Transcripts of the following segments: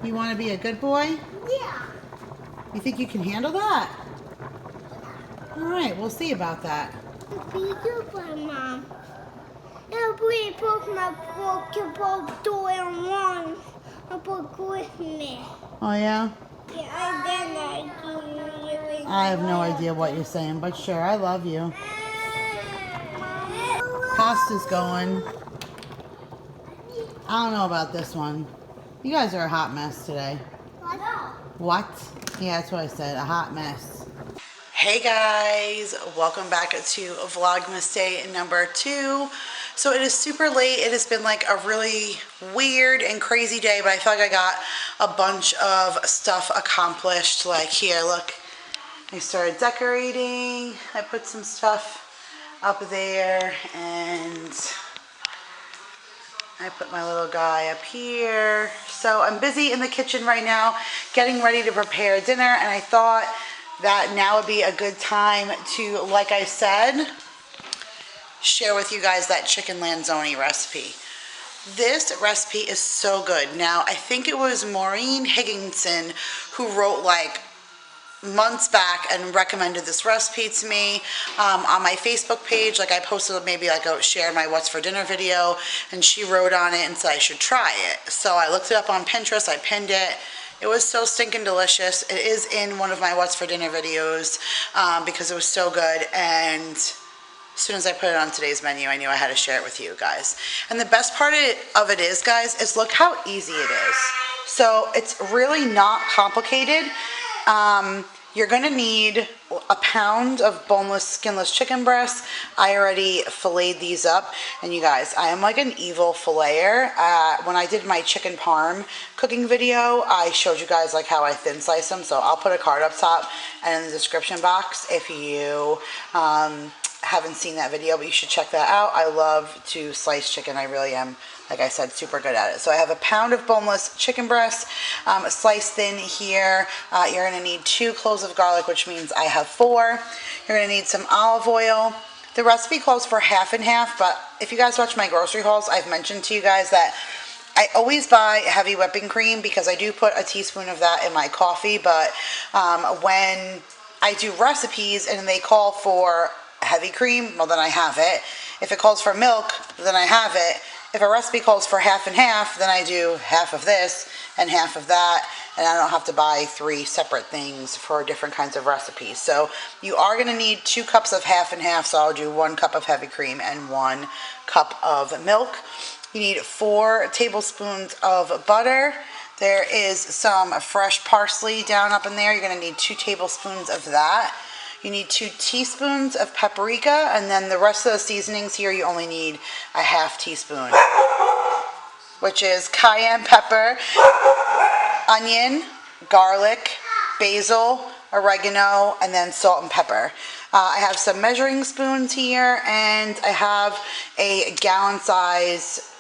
You want to be a good boy? Yeah. You think you can handle that? All right, we'll see about that. Be a good boy, Mom. If we broke my Pokeball door and one, I broke with me. Oh, yeah? Yeah, and then I do. I have no idea what you're saying, but sure, I love you. Pasta's going. I don't know about this one. You guys are a hot mess today. What? Yeah, that's what I said, a hot mess. Hey guys, welcome back to Vlogmas day number 2. So it is super late. It has been like a really weird and crazy day, but I feel like I got a bunch of stuff accomplished. Like here, look, I started decorating. I put some stuff up there and I put my little guy up here. So I'm busy in the kitchen right now getting ready to prepare dinner, and I thought that now would be a good time to, like I said, share with you guys that chicken Lazone recipe. This recipe is so good. Now, I think it was Maureen Higginson who wrote like months back and recommended this recipe to me on my Facebook page. Like I posted maybe like a share my what's for dinner video, and she wrote on it and said I should try it. So I looked it up on Pinterest, I pinned it. It was so stinking delicious. It is in one of my what's for dinner videos because it was so good, and as soon as I put it on today's menu, I knew I had to share it with you guys. And the best part of it is, guys, is look how easy it is. So it's really not complicated. You're gonna need a pound of boneless, skinless chicken breasts. I already filleted these up, and you guys, I am like an evil filleter. When I did my chicken parm cooking video, I showed you guys like how I thin slice them, so I'll put a card up top and in the description box if you haven't seen that video, but you should check that out. I love to slice chicken. I really am, like I said, super good at it. So I have a pound of boneless chicken breast, sliced thin here. You're gonna need 2 cloves of garlic, which means I have 4. You're gonna need some olive oil. The recipe calls for half and half, but if you guys watch my grocery hauls, I've mentioned to you guys that I always buy heavy whipping cream because I do put a teaspoon of that in my coffee, but when I do recipes and they call for heavy cream, well then I have it. If it calls for milk, then I have it. If a recipe calls for half and half, then I do half of this and half of that, and I don't have to buy 3 separate things for different kinds of recipes. So you are going to need 2 cups of half and half, so I'll do 1 cup of heavy cream and 1 cup of milk. You need 4 tablespoons of butter. There is some fresh parsley down up in there. You're going to need 2 tablespoons of that. You need 2 teaspoons of paprika, and then the rest of the seasonings here you only need a half teaspoon, which is cayenne pepper, onion, garlic, basil, oregano, and then salt and pepper. I have some measuring spoons here, and I have a gallon size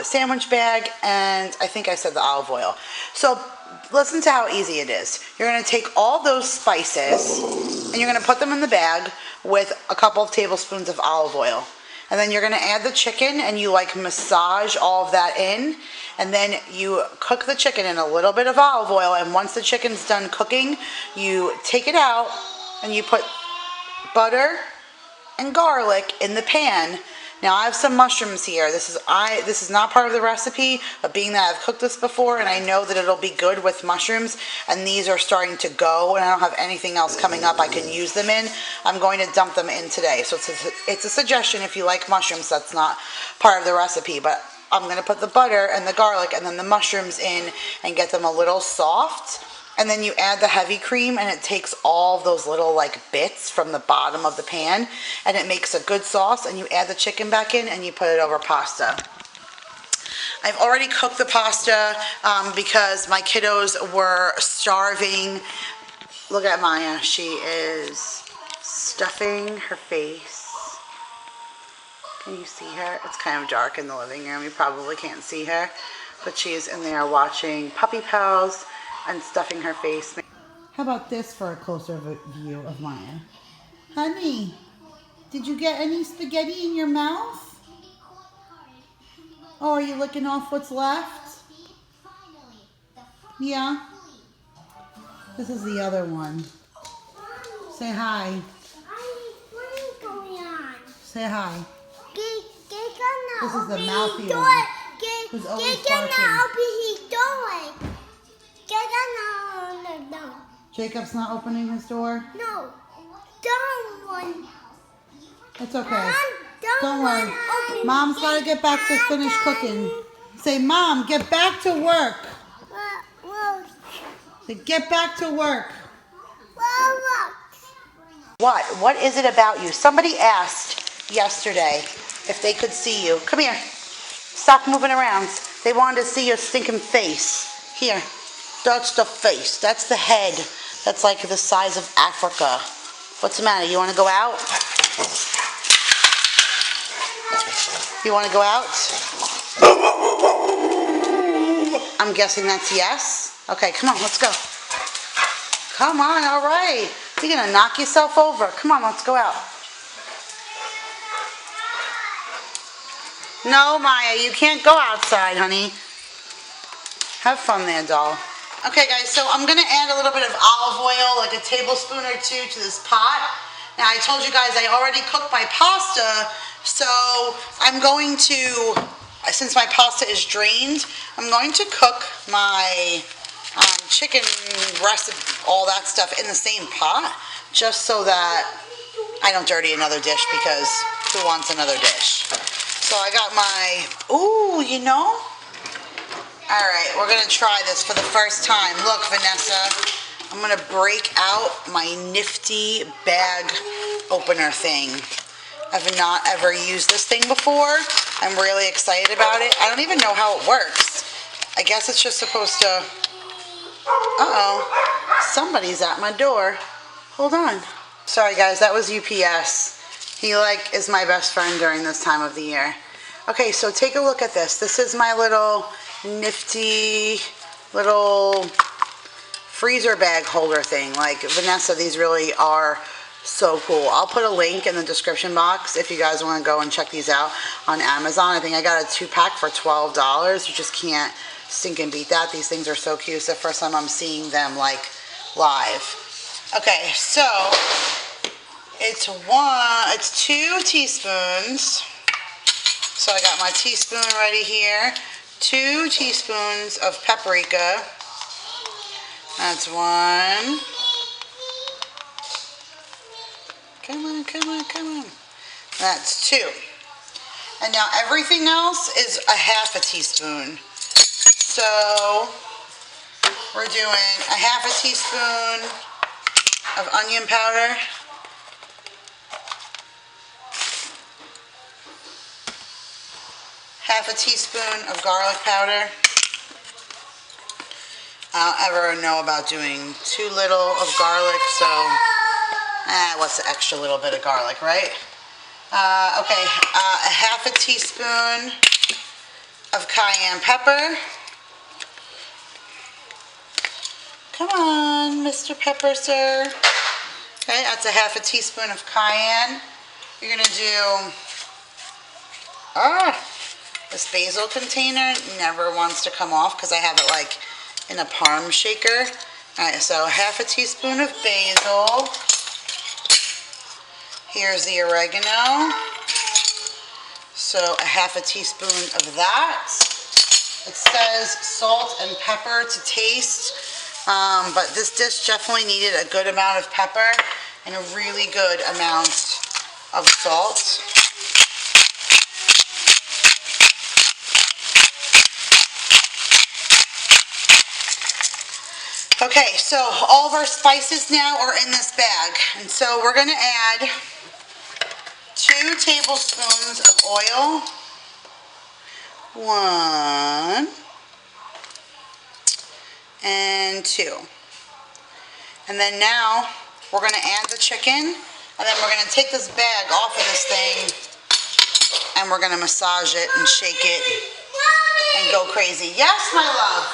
sandwich bag, and I think I said the olive oil. So listen to how easy it is. You're going to take all those spices and you're going to put them in the bag with a couple of tablespoons of olive oil. And then you're going to add the chicken and you like massage all of that in. And then you cook the chicken in a little bit of olive oil. And once the chicken's done cooking, you take it out and you put butter and garlic in the pan. Now I have some mushrooms here. This is not part of the recipe, but being that I've cooked this before and I know that it'll be good with mushrooms, and these are starting to go and I don't have anything else coming up I can use them in, I'm going to dump them in today. So it's a suggestion if you like mushrooms. That's not part of the recipe, but I'm going to put the butter and the garlic and then the mushrooms in and get them a little soft. And then you add the heavy cream, and it takes all of those little like bits from the bottom of the pan, and it makes a good sauce. And you add the chicken back in and you put it over pasta. I've already cooked the pasta because my kiddos were starving. Look at Maya. She is stuffing her face. Can you see her? It's kind of dark in the living room. You probably can't see her, but she's in there watching Puppy Pals and stuffing her face. How about this for a closer view of Maya? Honey, did you get any spaghetti in your mouth? Oh, are you licking off what's left? Yeah. This is the other one. Say hi. What is going on? Say hi. This is the mouthy one. Who's always barking. Jacob's not opening his door? No. Don't one. It's okay. Don't worry. Mom's got to get back to finish cooking. Say, Mom, get back to work. Say, get back to work. What? What is it about you? Somebody asked yesterday if they could see you. Come here. Stop moving around. They wanted to see your stinking face. Here. That's the face. That's the head. That's like the size of Africa. What's the matter? You want to go out? You want to go out? I'm guessing that's yes. Okay, come on, let's go. Come on, all right. You're going to knock yourself over. Come on, let's go out. No, Maya, you can't go outside, honey. Have fun there, doll. Okay, guys, so I'm going to add a little bit of olive oil, like a tablespoon or two to this pot. Now, I told you guys I already cooked my pasta, so I'm going to, since my pasta is drained, I'm going to cook my chicken recipe, all that stuff in the same pot, just so that I don't dirty another dish, because who wants another dish? So I got my, ooh, you know? All right, we're gonna try this for the first time. Look, Vanessa, I'm gonna break out my nifty bag opener thing. I've not ever used this thing before. I'm really excited about it. I don't even know how it works. I guess it's just supposed to, uh-oh, somebody's at my door. Hold on. Sorry guys, that was UPS. He is my best friend during this time of the year. Okay, so take a look at this. This is my little nifty little freezer bag holder thing. Like, Vanessa, these really are so cool. I'll put a link in the description box if you guys want to go and check these out on Amazon. I think I got a 2-pack for $12. You just can't stinking beat that. These things are so cute. It's the first time I'm seeing them like live. Okay, so it's 2 teaspoons. So I got my teaspoon ready here. 2 teaspoons of paprika. That's 1. Come on, come on, come on. That's 2. And now everything else is a 1/2 teaspoon. So we're doing a 1/2 teaspoon of onion powder. Half a teaspoon of garlic powder. I don't ever know about doing too little of garlic, so what's the extra little bit of garlic, right? Okay, a 1/2 teaspoon of cayenne pepper. Come on, Mr. Pepper, sir. Okay, that's a 1/2 teaspoon of cayenne. You're gonna do, this basil container never wants to come off because I have it like in a parm shaker. Alright, so 1/2 teaspoon of basil. Here's the oregano. So a 1/2 teaspoon of that. It says salt and pepper to taste, but this dish definitely needed a good amount of pepper and a really good amount of salt. Okay, so all of our spices now are in this bag, and so we're going to add 2 tablespoons of oil, 1 and 2, and then now we're going to add the chicken, and then we're going to take this bag off of this thing, and we're going to massage it and shake it and go crazy. Yes, my love.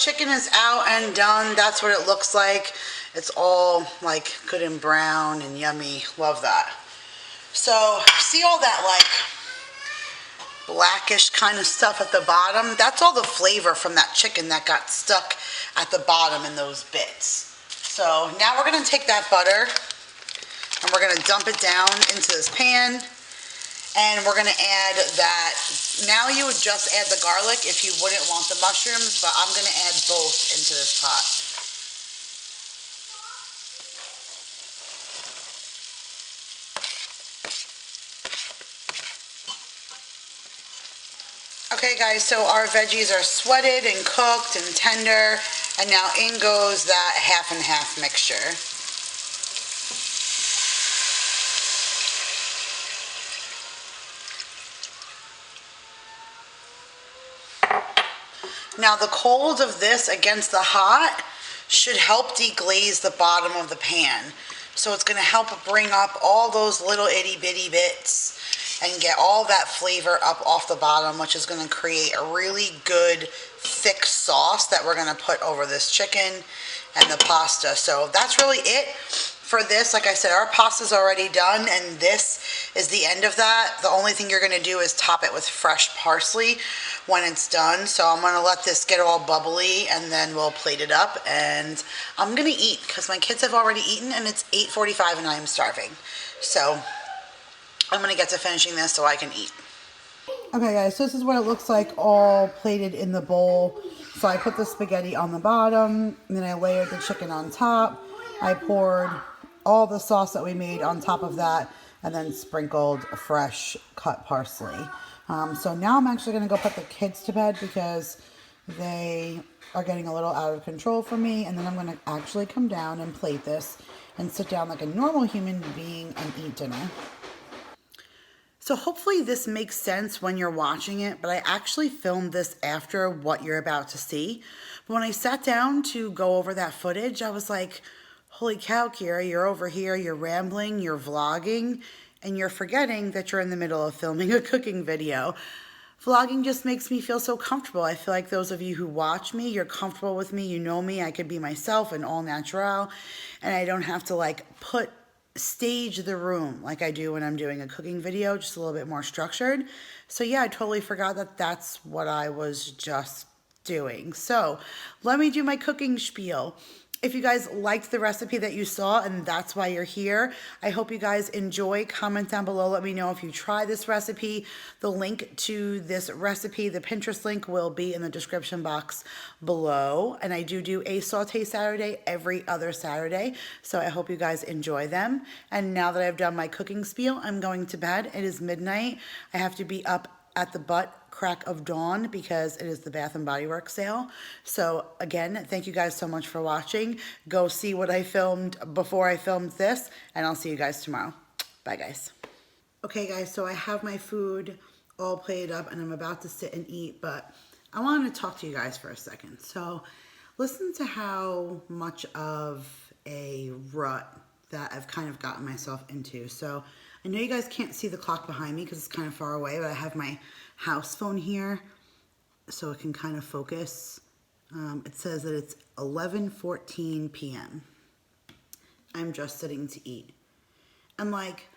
chicken is out and done. That's what it looks like. It's all like good and brown and yummy. Love that. So see all that like blackish kind of stuff at the bottom? That's all the flavor from that chicken that got stuck at the bottom in those bits. So now we're gonna take that butter and we're gonna dump it down into this pan. And we're gonna add that, now you would just add the garlic if you wouldn't want the mushrooms, but I'm gonna add both into this pot. Okay guys, so our veggies are sweated and cooked and tender, and now in goes that half and half mixture. Now the cold of this against the hot should help deglaze the bottom of the pan. So it's gonna help bring up all those little itty bitty bits and get all that flavor up off the bottom, which is gonna create a really good thick sauce that we're gonna put over this chicken and the pasta. So that's really it for this. Like I said, our pasta's already done and this is the end of that. The only thing you're gonna do is top it with fresh parsley when it's done. So I'm gonna let this get all bubbly and then we'll plate it up and I'm gonna eat because my kids have already eaten and it's 8:45 and I am starving. So I'm gonna get to finishing this so I can eat. Okay guys, so this is what it looks like all plated in the bowl. So I put the spaghetti on the bottom and then I layered the chicken on top. I poured all the sauce that we made on top of that and then sprinkled fresh cut parsley. So now I'm actually going to go put the kids to bed because they are getting a little out of control for me, and then I'm going to actually come down and plate this and sit down like a normal human being and eat dinner. So hopefully this makes sense when you're watching it, but I actually filmed this after what you're about to see. But when I sat down to go over that footage, I was like, holy cow, Kira, you're over here, you're rambling, you're vlogging, and you're forgetting that you're in the middle of filming a cooking video. Vlogging just makes me feel so comfortable. I feel like those of you who watch me, you're comfortable with me, you know me, I could be myself and all natural, and I don't have to like stage the room like I do when I'm doing a cooking video, just a little bit more structured. So yeah, I totally forgot that that's what I was just doing. So let me do my cooking spiel. If you guys liked the recipe that you saw and that's why you're here, I hope you guys enjoy. Comment down below. Let me know if you try this recipe. The link to this recipe, the Pinterest link, will be in the description box below. And I do a Saute Saturday every other Saturday. So I hope you guys enjoy them. And now that I've done my cooking spiel, I'm going to bed. It is midnight. I have to be up at the butt crack of dawn because it is the Bath & Body Works sale. So again, thank you guys so much for watching. Go see what I filmed before I filmed this, and I'll see you guys tomorrow. Bye guys. Okay guys, so I have my food all plated up and I'm about to sit and eat, but I wanted to talk to you guys for a second. So listen to how much of a rut that I've kind of gotten myself into. So I know you guys can't see the clock behind me because it's kind of far away, but I have my house phone here so it can kind of focus. It says that it's 11:14 p.m. I'm just sitting to eat. And like,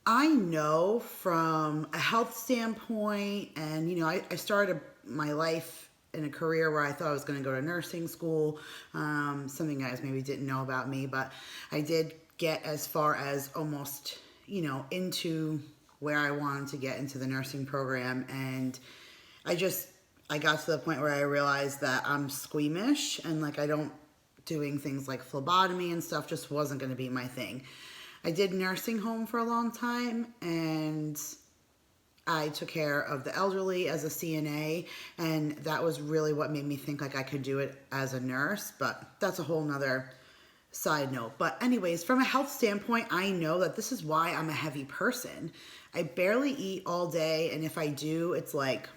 I know from a health standpoint, and you know, I started my life in a career where I thought I was going to go to nursing school, something you guys maybe didn't know about me, but I did get as far as almost, you know, into where I wanted to get into the nursing program, and I got to the point where I realized that I'm squeamish and like doing things like phlebotomy and stuff just wasn't going to be my thing. I did nursing home for a long time and I took care of the elderly as a CNA, and that was really what made me think like I could do it as a nurse, but that's a whole nother side note. But anyways, from a health standpoint, I know that this is why I'm a heavy person. I barely eat all day, and if I do, it's like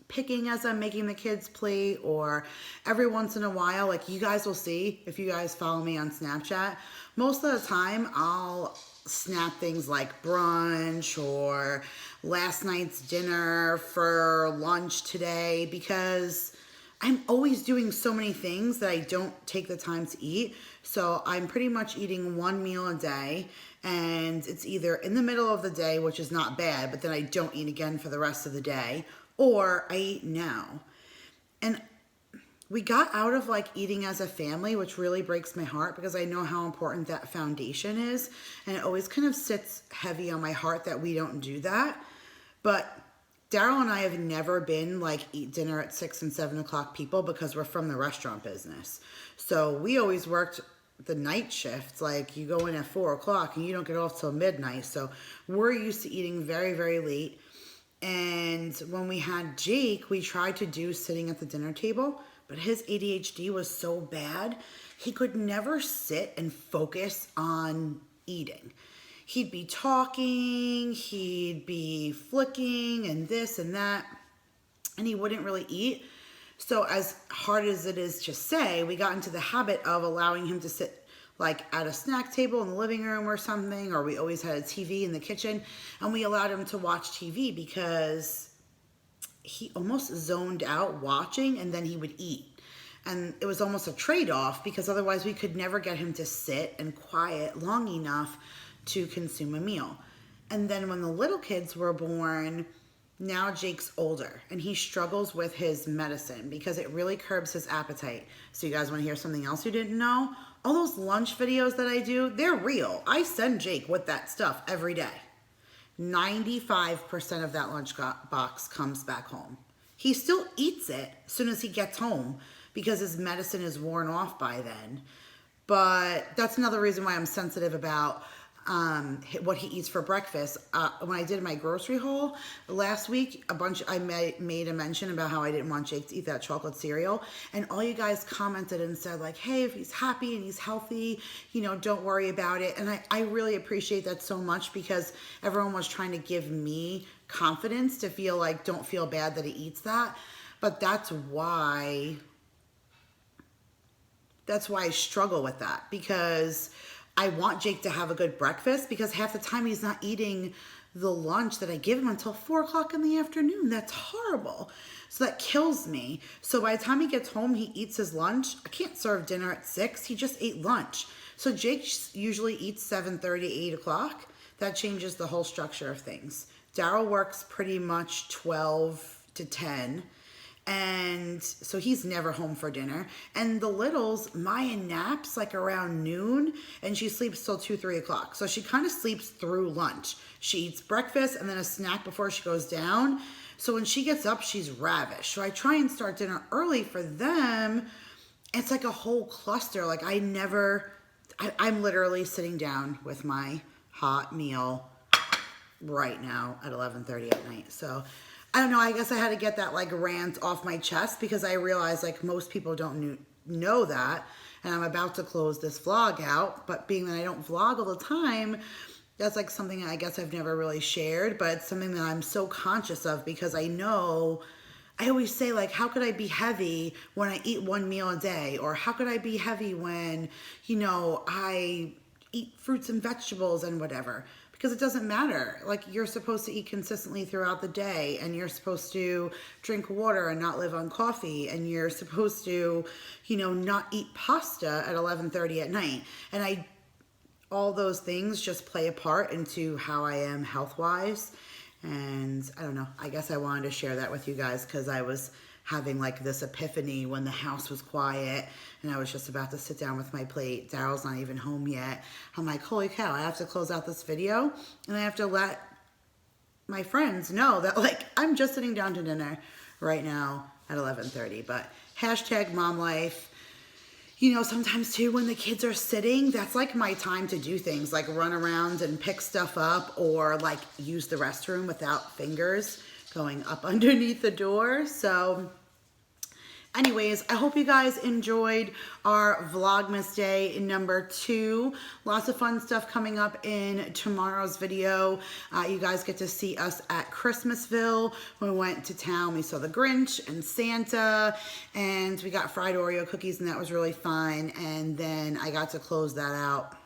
picking as I'm making the kids' plate, or every once in a while, like you guys will see if you guys follow me on Snapchat, most of the time I'll snap things like brunch or last night's dinner for lunch today, because I'm always doing so many things that I don't take the time to eat. So I'm pretty much eating one meal a day, and it's either in the middle of the day, which is not bad, but then I don't eat again for the rest of the day, or I eat now. And we got out of like eating as a family, which really breaks my heart because I know how important that foundation is. And it always kind of sits heavy on my heart that we don't do that. But Daryl and I have never been like eat dinner at 6 and 7 o'clock people because we're from the restaurant business. So we always worked the night shifts. Like you go in at 4 o'clock and you don't get off till midnight. So we're used to eating very, very late. And when we had Jake, we tried to do sitting at the dinner table, but his ADHD was so bad, he could never sit and focus on eating. He'd be talking, he'd be flicking and this and that, and he wouldn't really eat. So as hard as it is to say, we got into the habit of allowing him to sit like at a snack table in the living room or something, or we always had a TV in the kitchen, and we allowed him to watch TV because he almost zoned out watching and then he would eat. And it was almost a trade-off because otherwise we could never get him to sit and quiet long enough to consume a meal. And then when the little kids were born, now Jake's older and he struggles with his medicine because it really curbs his appetite. So you guys want to hear something else you didn't know? All those lunch videos that I do, they're real. I send Jake with that stuff every day. 95% of that lunch box comes back home. He still eats it as soon as he gets home because his medicine is worn off by then. But that's another reason why I'm sensitive about what he eats for breakfast. When I did my grocery haul last week, I made a mention about how I didn't want Jake to eat that chocolate cereal, and all you guys commented and said like, hey, if he's happy and he's healthy, you know, don't worry about it. And I really appreciate that so much because everyone was trying to give me confidence to feel like, don't feel bad that he eats that. But that's why I struggle with that, because I want Jake to have a good breakfast, because half the time he's not eating the lunch that I give him until 4 o'clock in the afternoon. That's horrible. So that kills me. So by the time he gets home, he eats his lunch. I can't serve dinner at 6. He just ate lunch. So Jake usually eats 7:30, 8 o'clock. That changes the whole structure of things. Daryl works pretty much 12 to 10. And so he's never home for dinner. And the littles, Maya naps like around noon and she sleeps till 2, 3 o'clock. So she kind of sleeps through lunch. She eats breakfast and then a snack before she goes down. So when she gets up, she's ravished. So I try and start dinner early for them. It's like a whole cluster. Like I'm literally sitting down with my hot meal right now at 11:30 at night. So I don't know, I guess I had to get that like rant off my chest because I realized like most people don't know that, and I'm about to close this vlog out, but being that I don't vlog all the time, that's like something I guess I've never really shared, but it's something that I'm so conscious of because I know, I always say like, how could I be heavy when I eat one meal a day? Or how could I be heavy when, you know, I eat fruits and vegetables and whatever? Because it doesn't matter. Like, you're supposed to eat consistently throughout the day, and you're supposed to drink water and not live on coffee, and you're supposed to, you know, not eat pasta at 11:30 at night. And all those things just play a part into how I am health-wise. And I don't know, I guess I wanted to share that with you guys because I was having like this epiphany when the house was quiet and I was just about to sit down with my plate. Daryl's not even home yet. I'm like, holy cow, I have to close out this video and I have to let my friends know that like I'm just sitting down to dinner right now at 11:30. But hashtag mom life. You know, sometimes too when the kids are sitting, that's like my time to do things like run around and pick stuff up or like use the restroom without fingers going up underneath the door. So anyways, I hope you guys enjoyed our Vlogmas day number 2. Lots of fun stuff coming up in tomorrow's video. You guys get to see us at Christmasville. We went to town. We saw the Grinch and Santa, and we got fried Oreo cookies, and that was really fun. And then I got to close that out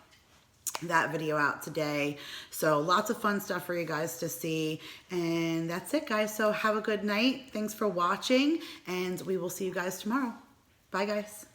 that video out today. So lots of fun stuff for you guys to see. And that's it, guys. So have a good night. Thanks for watching, and we will see you guys tomorrow. Bye, guys.